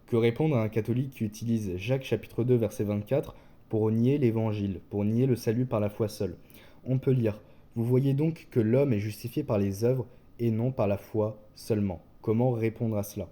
Que répondre à un catholique qui utilise Jacques chapitre 2 verset 24 pour nier l'évangile, pour nier le salut par la foi seule? On peut lire: Vous voyez donc que l'homme est justifié par les œuvres et non par la foi seulement. Comment répondre à cela?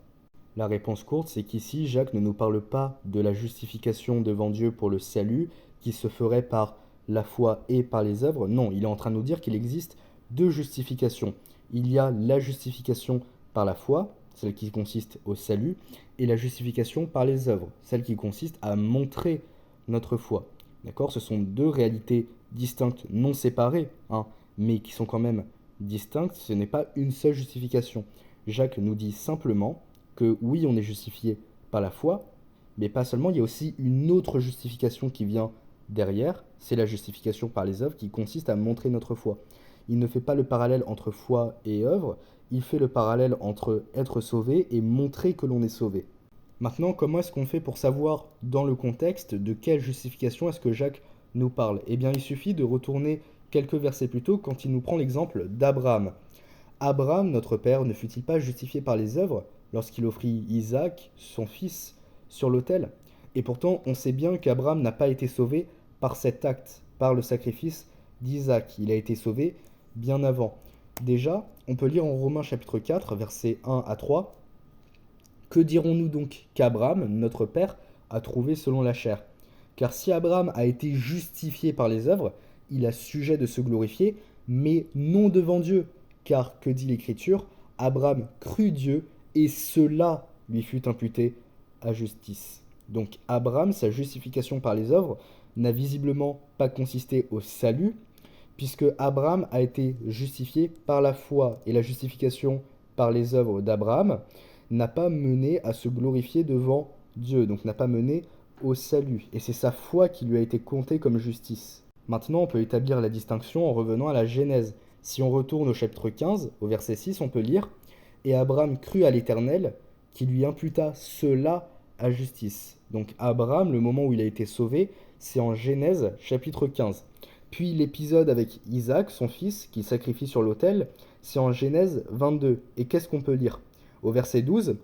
La réponse courte, c'est qu'ici, Jacques ne nous parle pas de la justification devant Dieu pour le salut qui se ferait par la foi et par les œuvres. Non, il est en train de nous dire qu'il existe deux justifications. Il y a la justification par la foi, celle qui consiste au salut, et la justification par les œuvres, celle qui consiste à montrer notre foi. D'accord? Ce sont deux réalités distinctes, non séparées, hein, mais qui sont quand même distinctes. Ce n'est pas une seule justification. Jacques nous dit simplement que oui, on est justifié par la foi, mais pas seulement, il y a aussi une autre justification qui vient derrière, c'est la justification par les œuvres qui consiste à montrer notre foi. Il ne fait pas le parallèle entre foi et œuvre, il fait le parallèle entre être sauvé et montrer que l'on est sauvé. Maintenant, comment est-ce qu'on fait pour savoir dans le contexte de quelle justification est-ce que Jacques nous parle? Eh bien, il suffit de retourner quelques versets plus tôt quand il nous prend l'exemple d'Abraham. Abraham, notre père, ne fut-il pas justifié par les œuvres lorsqu'il offrit Isaac, son fils, sur l'autel? Et pourtant, on sait bien qu'Abraham n'a pas été sauvé par cet acte, par le sacrifice d'Isaac. Il a été sauvé bien avant. Déjà, on peut lire en Romains chapitre 4, versets 1 à 3. Que dirons-nous donc qu'Abraham, notre père, a trouvé selon la chair? Car si Abraham a été justifié par les œuvres, il a sujet de se glorifier, mais non devant Dieu. Car, que dit l'Écriture? Abraham crut Dieu, et cela lui fut imputé à justice. Donc Abraham, sa justification par les œuvres, n'a visiblement pas consisté au salut, puisque Abraham a été justifié par la foi, et la justification par les œuvres d'Abraham n'a pas mené à se glorifier devant Dieu, donc n'a pas mené au salut. Et c'est sa foi qui lui a été comptée comme justice. Maintenant, on peut établir la distinction en revenant à la Genèse. Si on retourne au chapitre 15, au verset 6, on peut lire « Et Abraham crut à l'Éternel, qui lui imputa cela à justice ». Donc Abraham, le moment où il a été sauvé, c'est en Genèse chapitre 15. Puis l'épisode avec Isaac, son fils, qu'il sacrifie sur l'autel, c'est en Genèse 22. Et qu'est-ce qu'on peut lire? Au verset 12,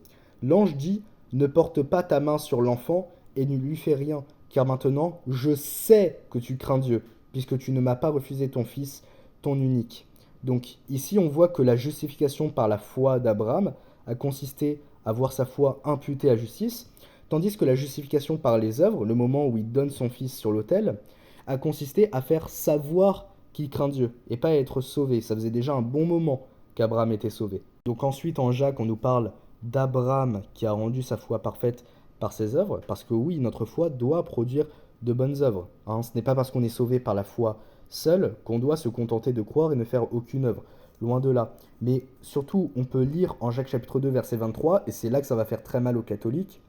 l'ange dit « Ne porte pas ta main sur l'enfant et ne lui fais rien, car maintenant je sais que tu crains Dieu, puisque tu ne m'as pas refusé ton fils, ton unique. » Donc ici, on voit que la justification par la foi d'Abraham a consisté à voir sa foi imputée à justice, tandis que la justification par les œuvres, le moment où il donne son fils sur l'autel, a consisté à faire savoir qu'il craint Dieu et pas à être sauvé. Ça faisait déjà un bon moment qu'Abraham était sauvé. Donc ensuite, en Jacques, on nous parle d'Abraham qui a rendu sa foi parfaite par ses œuvres, parce que oui, notre foi doit produire de bonnes œuvres. Hein. Ce n'est pas parce qu'on est sauvé par la foi seule qu'on doit se contenter de croire et ne faire aucune œuvre. Loin de là. Mais surtout, on peut lire en Jacques chapitre 2, verset 23, et c'est là que ça va faire très mal aux catholiques.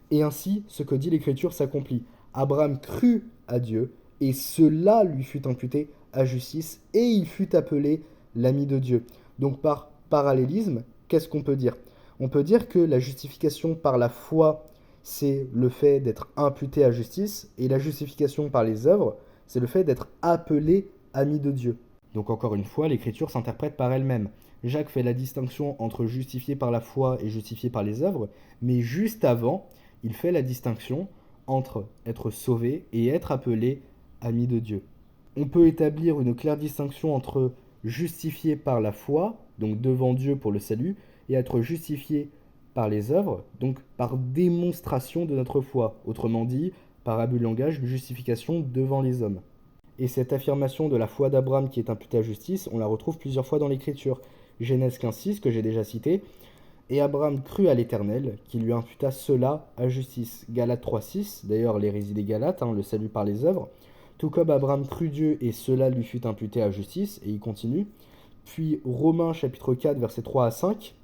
Et ainsi, ce que dit l'Écriture s'accomplit. Abraham crut à Dieu, et cela lui fut imputé à justice, et il fut appelé l'ami de Dieu. Donc par parallélisme, qu'est-ce qu'on peut dire? On peut dire que la justification par la foi, c'est le fait d'être imputé à justice, et la justification par les œuvres, c'est le fait d'être appelé ami de Dieu. Donc encore une fois, l'Écriture s'interprète par elle-même. Jacques fait la distinction entre justifié par la foi et justifié par les œuvres, mais juste avant, il fait la distinction entre être sauvé et être appelé ami de Dieu. On peut établir une claire distinction entre justifié par la foi, donc devant Dieu pour le salut, et être justifié par les œuvres, donc par démonstration de notre foi, autrement dit, par abus de langage, justification devant les hommes. Et cette affirmation de la foi d'Abraham qui est imputée à justice, on la retrouve plusieurs fois dans l'Écriture. Genèse 15:6, que j'ai déjà cité, et Abraham crut à l'Éternel, qui lui imputa cela à justice. Galates 3:6, d'ailleurs l'hérésie des Galates, le salut par les œuvres. Tout comme Abraham crut Dieu et cela lui fut imputé à justice, et il continue. Puis Romains chapitre 4, versets 3 à 5.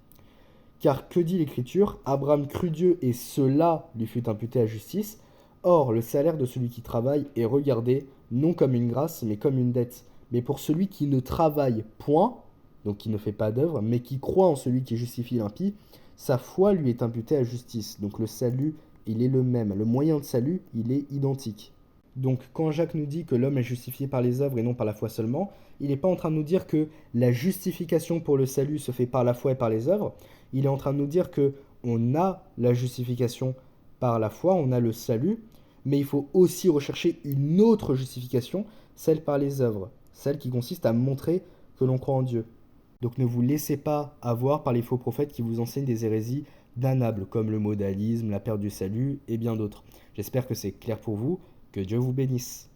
Car que dit l'Écriture? Abraham crut Dieu et cela lui fut imputé à justice. Or, le salaire de celui qui travaille est regardé non comme une grâce, mais comme une dette. Mais pour celui qui ne travaille point, donc qui ne fait pas d'œuvre, mais qui croit en celui qui justifie l'impie, sa foi lui est imputée à justice. Donc le salut, il est le même. Le moyen de salut, il est identique. Donc quand Jacques nous dit que l'homme est justifié par les œuvres et non par la foi seulement, il n'est pas en train de nous dire que la justification pour le salut se fait par la foi et par les œuvres. Il est en train de nous dire que on a la justification par la foi, on a le salut, mais il faut aussi rechercher une autre justification, celle par les œuvres, celle qui consiste à montrer que l'on croit en Dieu. Donc ne vous laissez pas avoir par les faux prophètes qui vous enseignent des hérésies damnables, comme le modalisme, la perte du salut et bien d'autres. J'espère que c'est clair pour vous, que Dieu vous bénisse.